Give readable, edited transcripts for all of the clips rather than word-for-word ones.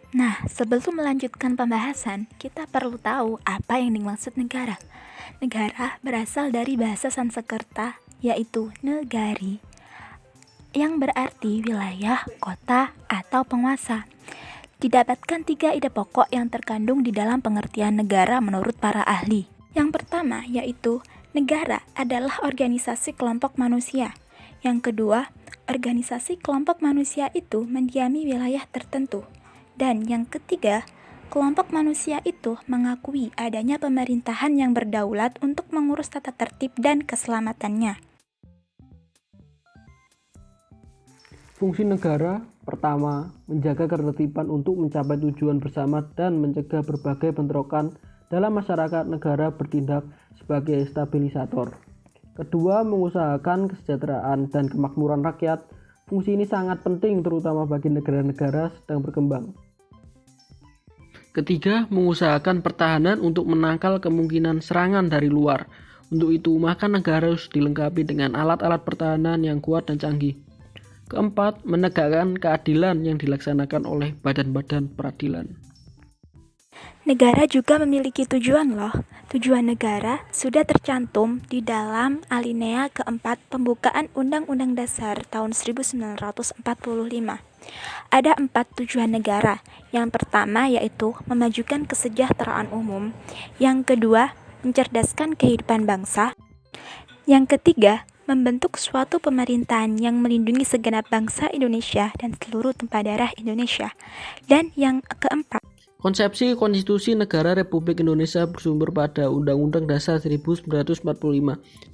Nah, sebelum melanjutkan pembahasan, kita perlu tahu apa yang dimaksud negara. Negara berasal dari bahasa Sanskerta, yaitu negari, yang berarti wilayah, kota, atau penguasa. Didapatkan 3 ide pokok yang terkandung di dalam pengertian negara menurut para ahli. Yang pertama yaitu negara adalah organisasi kelompok manusia. Yang kedua, organisasi kelompok manusia itu mendiami wilayah tertentu. Dan yang ketiga, kelompok manusia itu mengakui adanya pemerintahan yang berdaulat untuk mengurus tata tertib dan keselamatannya. Fungsi negara pertama, menjaga ketertiban untuk mencapai tujuan bersama dan mencegah berbagai bentrokan dalam masyarakat. Negara bertindak sebagai stabilisator. Kedua, mengusahakan kesejahteraan dan kemakmuran rakyat. Fungsi ini sangat penting terutama bagi negara-negara sedang berkembang. Ketiga, mengusahakan pertahanan untuk menangkal kemungkinan serangan dari luar. Untuk itu, maka negara harus dilengkapi dengan alat-alat pertahanan yang kuat dan canggih. Keempat, menegakkan keadilan yang dilaksanakan oleh badan-badan peradilan. Negara juga memiliki tujuan loh. Tujuan negara sudah tercantum di dalam alinea keempat pembukaan Undang-Undang Dasar tahun 1945. Ada 4 tujuan negara. Yang pertama yaitu memajukan kesejahteraan umum. Yang kedua, mencerdaskan kehidupan bangsa. Yang ketiga, membentuk suatu pemerintahan yang melindungi segenap bangsa Indonesia dan seluruh tumpah darah Indonesia. Dan yang keempat, konsepsi konstitusi negara Republik Indonesia bersumber pada Undang-Undang Dasar 1945.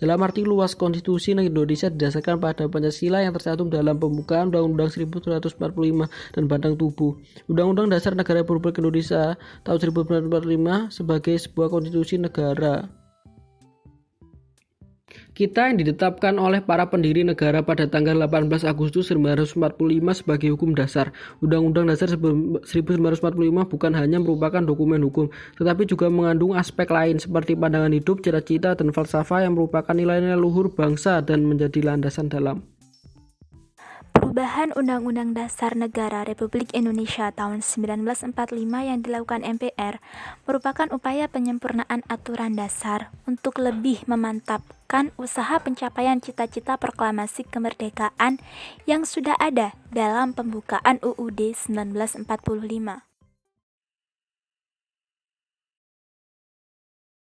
Dalam arti luas, konstitusi Indonesia didasarkan pada Pancasila yang tercantum dalam pembukaan Undang-Undang 1945 dan batang tubuh Undang-Undang Dasar Negara Republik Indonesia tahun 1945 sebagai sebuah konstitusi negara kita yang ditetapkan oleh para pendiri negara pada tanggal 18 Agustus 1945 sebagai hukum dasar. Undang-Undang Dasar 1945 bukan hanya merupakan dokumen hukum, tetapi juga mengandung aspek lain seperti pandangan hidup, cita-cita, dan falsafah yang merupakan nilai-nilai luhur bangsa dan menjadi landasan dalam perubahan Undang-Undang Dasar Negara Republik Indonesia tahun 1945 yang dilakukan MPR merupakan upaya penyempurnaan aturan dasar untuk lebih memantapkan usaha pencapaian cita-cita proklamasi kemerdekaan yang sudah ada dalam pembukaan UUD 1945.